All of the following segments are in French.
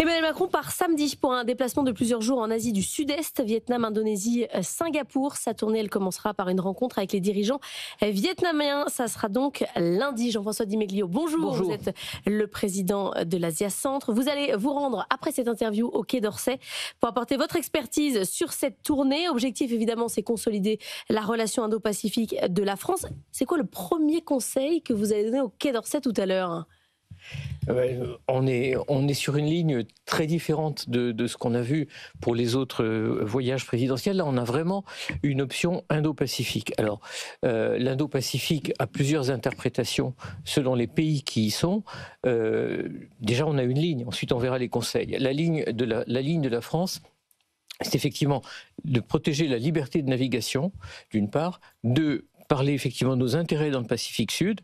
Emmanuel Macron part samedi pour un déplacement de plusieurs jours en Asie du Sud-Est, Vietnam, Indonésie, Singapour. Sa tournée, elle commencera par une rencontre avec les dirigeants vietnamiens. Ça sera donc lundi. Jean-François Di Meglio, bonjour. Vous êtes le président de l'Asia Centre. Vous allez vous rendre après cette interview au Quai d'Orsay pour apporter votre expertise sur cette tournée. Objectif, évidemment, c'est consolider la relation indo-pacifique de la France. C'est quoi le premier conseil que vous avez donné au Quai d'Orsay tout à l'heure ? On est sur une ligne très différente de ce qu'on a vu pour les autres voyages présidentiels. Là, on a vraiment une option Indo-Pacifique. Alors, l'Indo-Pacifique a plusieurs interprétations selon les pays qui y sont. Déjà, on a une ligne. Ensuite, on verra les conseils. La ligne de la France, c'est effectivement de protéger la liberté de navigation, d'une part, de parler effectivement de nos intérêts dans le Pacifique Sud,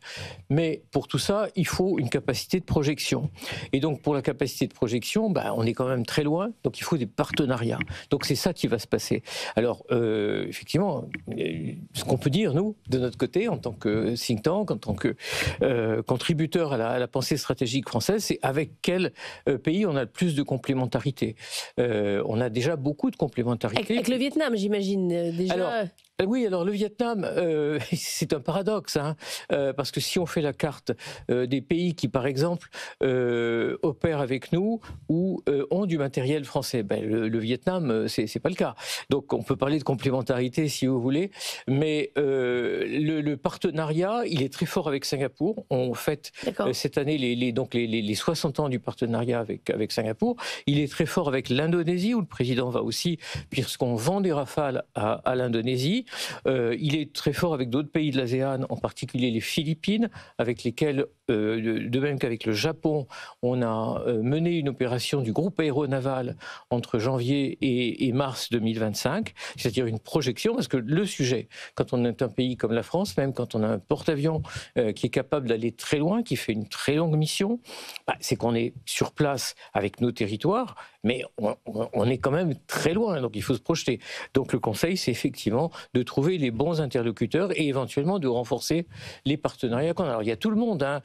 mais pour tout ça, il faut une capacité de projection. Et donc, pour la capacité de projection, on est quand même très loin, donc il faut des partenariats. Donc, c'est ça qui va se passer. Alors, effectivement, ce qu'on peut dire, nous, de notre côté, en tant que think tank, en tant que contributeur à la pensée stratégique française, c'est avec quel pays on a le plus de complémentarité. On a déjà beaucoup de complémentarité. Avec le Vietnam, j'imagine, déjà. Alors, oui, alors le Vietnam, c'est un paradoxe, parce que si on fait la carte des pays qui, par exemple, opèrent avec nous ou ont du matériel français, le Vietnam, c'est pas le cas. Donc on peut parler de complémentarité si vous voulez, mais le partenariat, il est très fort avec Singapour. On fête cette année les 60 ans du partenariat avec Singapour. Il est très fort avec l'Indonésie, où le président va aussi, puisqu'on vend des Rafales à l'Indonésie. Il est très fort avec d'autres pays de l'ASEAN, en particulier les Philippines, avec lesquels, de même qu'avec le Japon, on a mené une opération du groupe aéronaval entre janvier et mars 2025, c'est-à-dire une projection, parce que le sujet, quand on est un pays comme la France, même quand on a un porte-avions qui est capable d'aller très loin, qui fait une très longue mission, c'est qu'on est sur place avec nos territoires, mais on est quand même très loin, donc il faut se projeter. Donc le conseil, c'est effectivement de trouver les bons interlocuteurs et éventuellement de renforcer les partenariats qu'on a. Alors il y a tout le monde à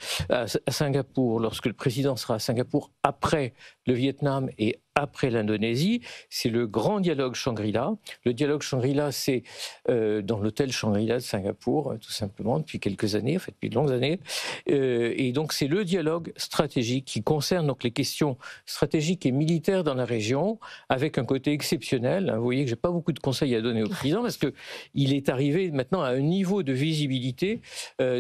Singapour, lorsque le président sera à Singapour après le Vietnam et après l'Indonésie, c'est le grand dialogue Shangri-La. Le dialogue Shangri-La, c'est dans l'hôtel Shangri-La de Singapour, tout simplement, depuis quelques années, en fait, depuis de longues années. Et donc, c'est le dialogue stratégique qui concerne donc les questions stratégiques et militaires dans la région, avec un côté exceptionnel. Vous voyez que je n'ai pas beaucoup de conseils à donner au président, parce qu'il est arrivé maintenant à un niveau de visibilité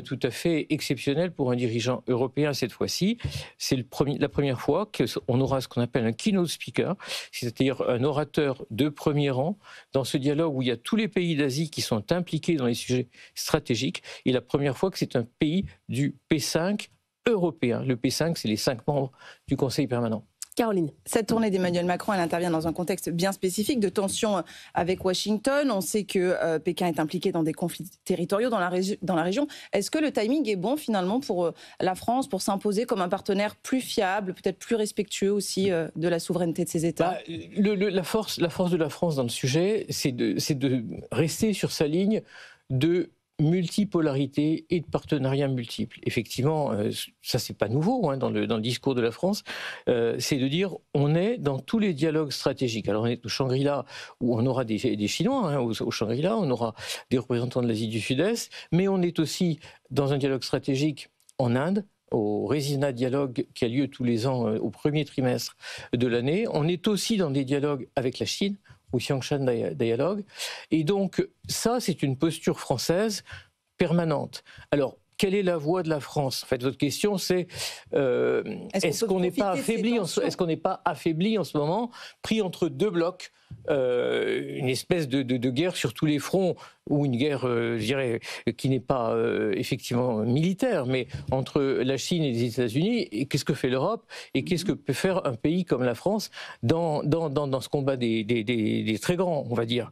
tout à fait exceptionnel pour un dirigeant européen cette fois-ci. C'est la première fois qu'on aura ce qu'on appelle un keynote speaker, c'est-à-dire un orateur de premier rang dans ce dialogue où il y a tous les pays d'Asie qui sont impliqués dans les sujets stratégiques, et la première fois que c'est un pays du P5 européen. Le P5, c'est les 5 membres du Conseil permanent. Caroline. Cette tournée d'Emmanuel Macron, elle intervient dans un contexte bien spécifique de tensions avec Washington. On sait que Pékin est impliqué dans des conflits territoriaux dans la région. Est-ce que le timing est bon finalement pour la France, pour s'imposer comme un partenaire plus fiable, peut-être plus respectueux aussi de la souveraineté de ses États ? La force de la France dans le sujet, c'est de rester sur sa ligne de multipolarité et de partenariats multiples. Effectivement, ça c'est pas nouveau dans le discours de la France, c'est de dire on est dans tous les dialogues stratégiques. Alors on est au Shangri-La où on aura des Chinois, au Shangri-La, on aura des représentants de l'Asie du Sud-Est, mais on est aussi dans un dialogue stratégique en Inde, au Resina Dialogue qui a lieu tous les ans au premier trimestre de l'année. On est aussi dans des dialogues avec la Chine, au Xiangshan Dialogue. Et donc, ça, c'est une posture française permanente. Alors, quelle est la voie de la France ? En fait, votre question, c'est est-ce qu'on n'est pas affaibli en ce moment, pris entre deux blocs, une espèce de guerre sur tous les fronts, ou une guerre, je dirais, qui n'est pas effectivement militaire, mais entre la Chine et les États-Unis, et qu'est-ce que fait l'Europe, et qu'est-ce que peut faire un pays comme la France dans ce combat des très grands, on va dire.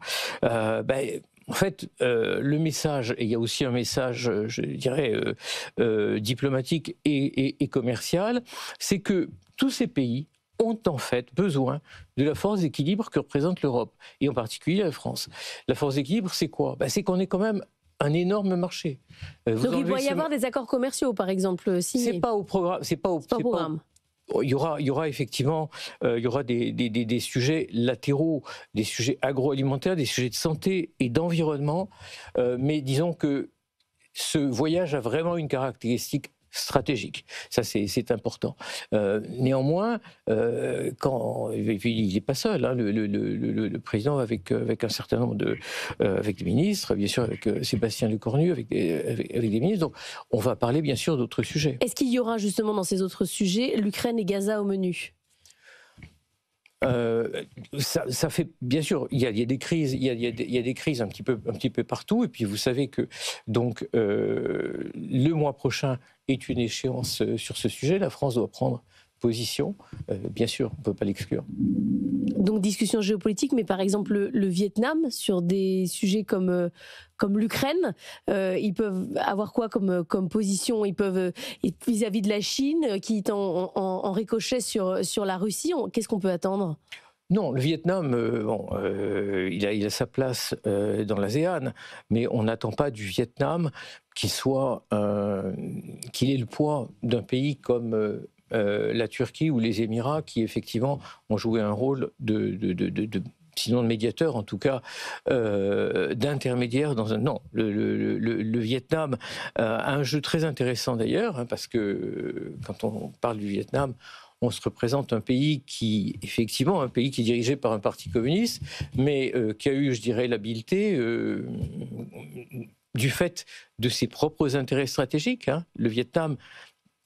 En fait, le message, et il y a aussi un message, je dirais, diplomatique et commercial, c'est que tous ces pays ont en fait besoin de la force d'équilibre que représente l'Europe, et en particulier la France. La force d'équilibre, c'est quoi ? C'est qu'on est quand même un énorme marché. Donc il doit y avoir des accords commerciaux, par exemple, signés. C'est pas au programme. il y aura effectivement il y aura des sujets latéraux, des sujets agroalimentaires, des sujets de santé et d'environnement, mais disons que ce voyage a vraiment une caractéristique stratégique. Ça, c'est important. Néanmoins, et puis il n'est pas seul, hein, le président avec un certain nombre avec des ministres, bien sûr avec Sébastien Lecornu, avec des ministres. Donc, on va parler bien sûr d'autres sujets. Est-ce qu'il y aura justement dans ces autres sujets l'Ukraine et Gaza au menu ? Ça fait bien sûr, il y a des crises, il y a des crises un petit peu partout. Et puis vous savez que donc le mois prochain est une échéance sur ce sujet. La France doit prendre position. Bien sûr, on ne peut pas l'exclure. Donc discussion géopolitique, mais par exemple le Vietnam sur des sujets comme l'Ukraine, ils peuvent avoir quoi comme position ? Ils peuvent vis-à-vis de la Chine qui est en ricochet sur la Russie. Qu'est-ce qu'on peut attendre ? Non, le Vietnam, il a sa place dans l'ASEAN, mais on n'attend pas du Vietnam qu'il ait le poids d'un pays comme la Turquie ou les Émirats, qui effectivement ont joué un rôle sinon de médiateur, en tout cas d'intermédiaire dans un... Non, le Vietnam a un jeu très intéressant d'ailleurs, hein, parce que quand on parle du Vietnam, on se représente un pays qui est dirigé par un parti communiste, mais qui a eu, je dirais, l'habileté, du fait de ses propres intérêts stratégiques. Hein. Le Vietnam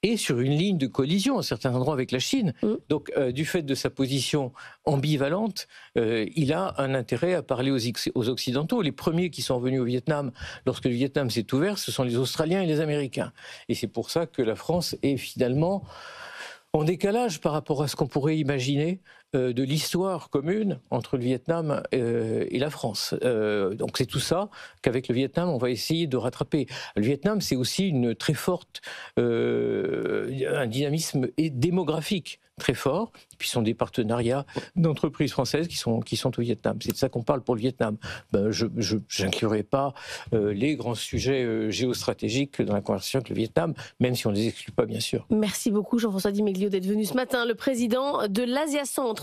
est sur une ligne de collision à certains endroits avec la Chine. Donc, du fait de sa position ambivalente, il a un intérêt à parler aux Occidentaux. Les premiers qui sont venus au Vietnam, lorsque le Vietnam s'est ouvert, ce sont les Australiens et les Américains. Et c'est pour ça que la France est finalement en décalage par rapport à ce qu'on pourrait imaginer de l'histoire commune entre le Vietnam et la France. Donc c'est tout ça qu'avec le Vietnam, on va essayer de rattraper. Le Vietnam, c'est aussi une très forte, un dynamisme démographique très fort. Puis ce sont des partenariats d'entreprises françaises qui sont au Vietnam. C'est de ça qu'on parle pour le Vietnam. Je n'inclurai pas les grands sujets géostratégiques dans la conversation avec le Vietnam, même si on ne les exclut pas, bien sûr. Merci beaucoup Jean-François Di Meglio d'être venu ce matin, le président de l'Asia Centre.